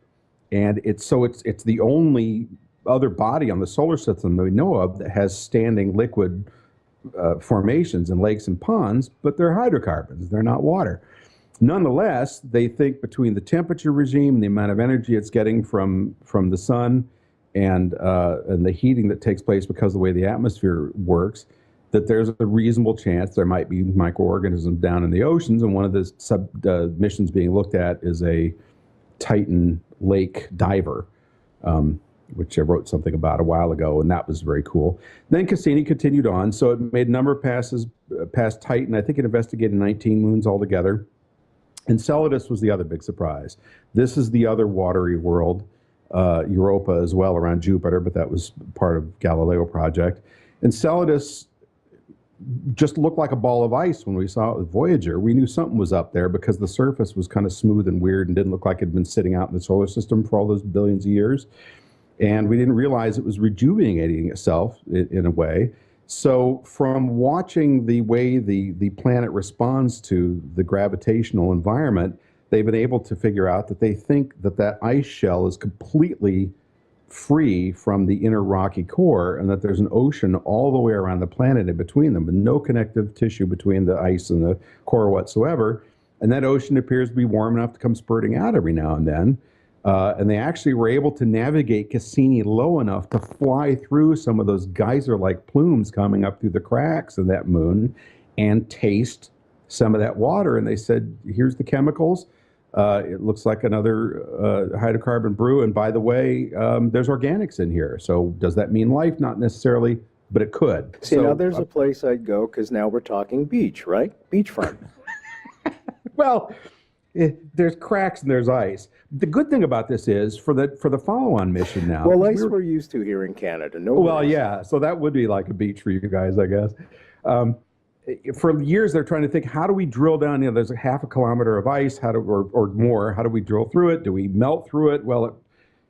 And it's the only other body on the solar system that we know of that has standing liquid formations in lakes and ponds, but they're hydrocarbons, they're not water. Nonetheless, they think between the temperature regime and the amount of energy it's getting from the sun and the heating that takes place because of the way the atmosphere works, that there's a reasonable chance there might be microorganisms down in the oceans. And one of the missions being looked at is a Titan lake diver, which I wrote something about a while ago, and that was very cool. Then Cassini continued on, so it made a number of passes past Titan. I think it investigated 19 moons altogether. Enceladus was the other big surprise. This is the other watery world, Europa as well, around Jupiter, but that was part of Galileo project. Enceladus just looked like a ball of ice when we saw it with Voyager. We knew something was up there because the surface was kind of smooth and weird and didn't look like it had been sitting out in the solar system for all those billions of years. And we didn't realize it was rejuvenating itself in a way. So from watching the way the planet responds to the gravitational environment, they've been able to figure out that they think that ice shell is completely free from the inner rocky core, and that there's an ocean all the way around the planet in between them, with no connective tissue between the ice and the core whatsoever. And that ocean appears to be warm enough to come spurting out every now and then. And they actually were able to navigate Cassini low enough to fly through some of those geyser-like plumes coming up through the cracks of that moon and taste some of that water. And they said, here's the chemicals. It looks like another hydrocarbon brew. And by the way, there's organics in here. So does that mean life? Not necessarily, but it could. See, so, now there's a place I'd go, because now we're talking beach, right? Beachfront. Well, there's cracks and there's ice. The good thing about this is for the follow-on mission now. Well, ice we're used to here in Canada. No. Well, yeah. So that would be like a beach for you guys, I guess. For years, they're trying to think, how do we drill down? You know, there's a half a kilometer of ice, or more. How do we drill through it? Do we melt through it? Well,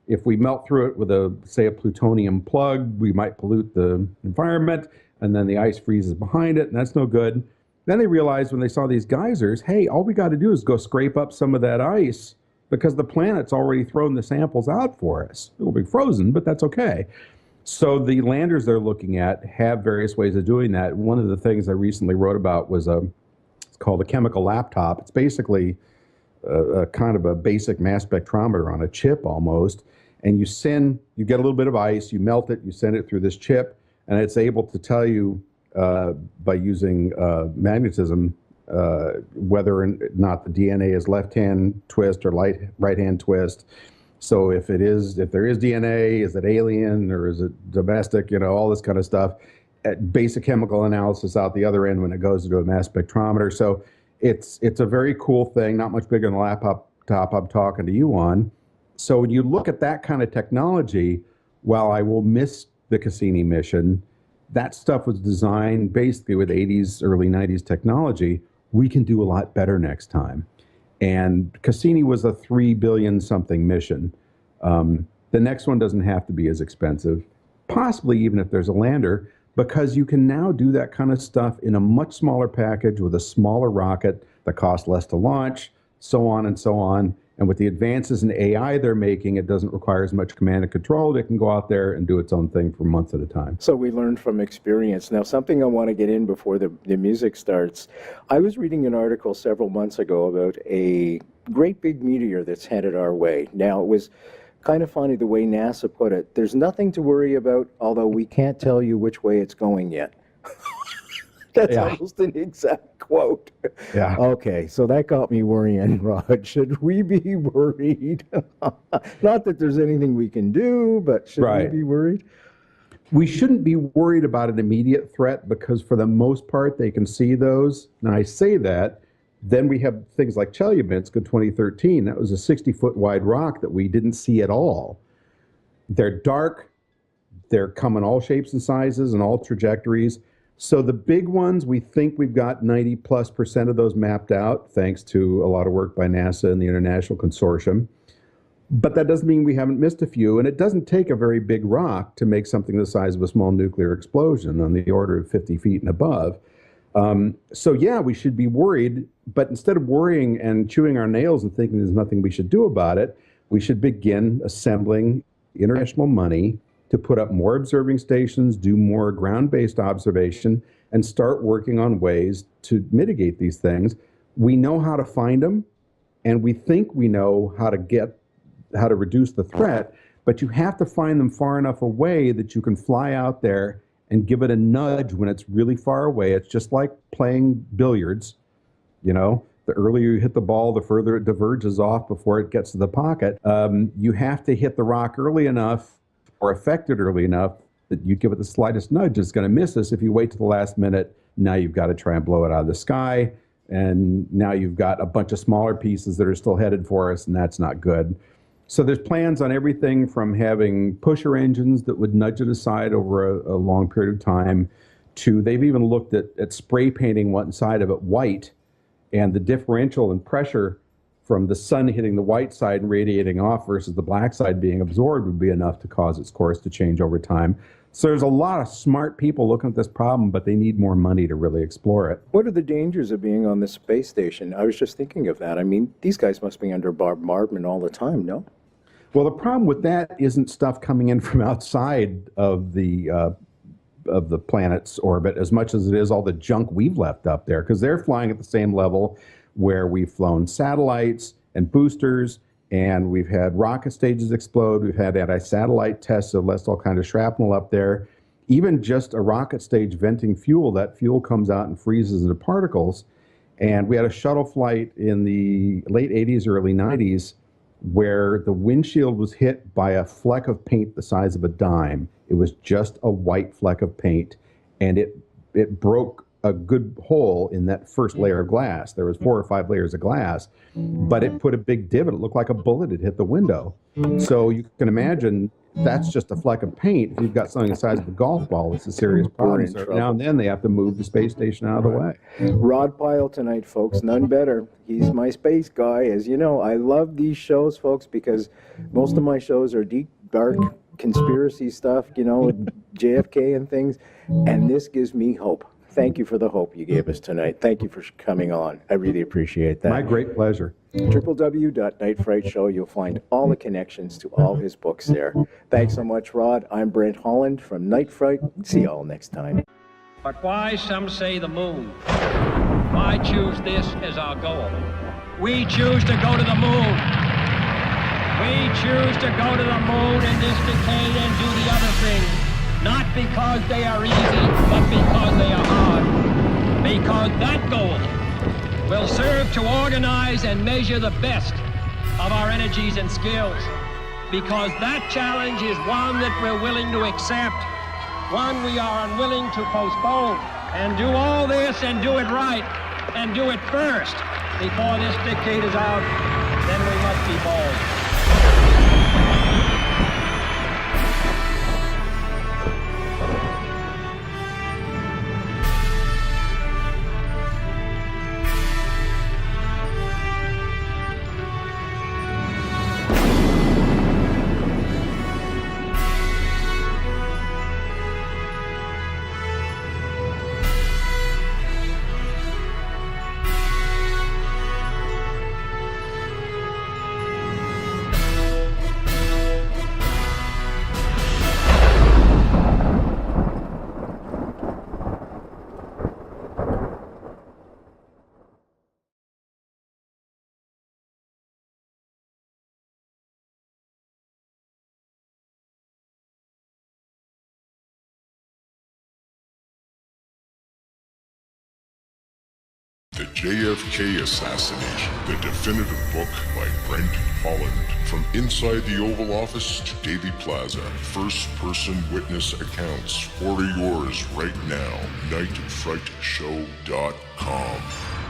if we melt through it with say a plutonium plug, we might pollute the environment, and then the ice freezes behind it, and that's no good. Then they realized when they saw these geysers, hey, all we got to do is go scrape up some of that ice, because the planet's already thrown the samples out for us. It will be frozen, but that's okay. So the landers they're looking at have various ways of doing that. One of the things I recently wrote about was it's called a chemical laptop. It's basically a kind of a basic mass spectrometer on a chip almost. And you get a little bit of ice, you melt it, you send it through this chip, and it's able to tell you by using magnetism whether or not the DNA is left-hand twist or right-hand twist. So if there is DNA, is it alien or is it domestic? You know, all this kind of stuff. Basic chemical analysis out the other end when it goes into a mass spectrometer. So it's a very cool thing. Not much bigger than the laptop I'm talking to you on. So when you look at that kind of technology, while I will miss the Cassini mission, that stuff was designed basically with 80s, early 90s technology. We can do a lot better next time. And Cassini was a 3 billion something mission. The next one doesn't have to be as expensive, possibly even if there's a lander, because you can now do that kind of stuff in a much smaller package with a smaller rocket that costs less to launch, so on and so on. And with the advances in AI they're making, it doesn't require as much command and control. It can go out there and do its own thing for months at a time. So we learned from experience. Now, something I want to get in before the music starts. I was reading an article several months ago about a great big meteor that's headed our way. Now, it was kind of funny the way NASA put it. There's nothing to worry about, although we can't tell you which way it's going yet. That's almost an exact quote. Yeah. Okay, so that got me worrying, Rod. Should we be worried? Not that there's anything we can do, but should we be worried? We shouldn't be worried about an immediate threat because for the most part, they can see those. And I say that, then we have things like Chelyabinsk in 2013. That was a 60-foot wide rock that we didn't see at all. They're dark. They're come in all shapes and sizes and all trajectories. So the big ones, we think we've got 90+% of those mapped out, thanks to a lot of work by NASA and the International Consortium. But that doesn't mean we haven't missed a few, and it doesn't take a very big rock to make something the size of a small nuclear explosion on the order of 50 feet and above. So yeah, we should be worried, but instead of worrying and chewing our nails and thinking there's nothing we should do about it, we should begin assembling international money to put up more observing stations, do more ground-based observation, and start working on ways to mitigate these things. We know how to find them, and we think we know how to reduce the threat, but you have to find them far enough away that you can fly out there and give it a nudge when it's really far away. It's just like playing billiards. You know, the earlier you hit the ball, the further it diverges off before it gets to the pocket. You have to hit the rock early enough or affect it early enough that you give it the slightest nudge, it's going to miss us. If you wait to the last minute, now you've got to try and blow it out of the sky. And now you've got a bunch of smaller pieces that are still headed for us, and that's not good. So there's plans on everything from having pusher engines that would nudge it aside over a long period of time to they've even looked at spray painting one side of it white, and the differential in pressure from the sun hitting the white side and radiating off versus the black side being absorbed would be enough to cause its course to change over time. So there's a lot of smart people looking at this problem, but they need more money to really explore it. What are the dangers of being on the space station? I was just thinking of that. I mean, these guys must be under bombardment all the time, no? Well, the problem with that isn't stuff coming in from outside of the planet's orbit as much as it is all the junk we've left up there, because they're flying at the same level where we've flown satellites and boosters, and we've had rocket stages explode. We've had anti-satellite tests of all kind of shrapnel up there. Even just a rocket stage venting fuel, that fuel comes out and freezes into particles. And we had a shuttle flight in the late 80s, early 90s, where the windshield was hit by a fleck of paint the size of a dime. It was just a white fleck of paint, and it broke a good hole in that first layer of glass. There was 4 or 5 layers of glass, but it put a big divot. It looked like a bullet had hit the window. So you can imagine that's just a fleck of paint. If you've got something the size of a golf ball, it's a serious problem. So now and then they have to move the space station out of the way. Rod Pyle tonight, folks, none better. He's my space guy. As you know, I love these shows, folks, because most of my shows are deep, dark, conspiracy stuff, you know, JFK and things, and this gives me hope. Thank you for the hope you gave us tonight. Thank you for coming on. I really appreciate that. My great pleasure. www.nightfrightshow. You'll find all the connections to all his books there. Thanks so much, Rod. I'm Brent Holland from Night Fright. See you all next time. But why, some say, the moon? Why choose this as our goal? We choose to go to the moon. We choose to go to the moon in this decade and do the other things. Not because they are easy, but because they are hard. Because that goal will serve to organize and measure the best of our energies and skills. Because that challenge is one that we're willing to accept, one we are unwilling to postpone. And do all this and do it right, and do it first before this decade is out, then we must be bold. JFK Assassination, the definitive book by Brent, Holland. From inside the Oval Office to Daily Plaza, first-person witness accounts. Order yours right now. nightfrightshow.com.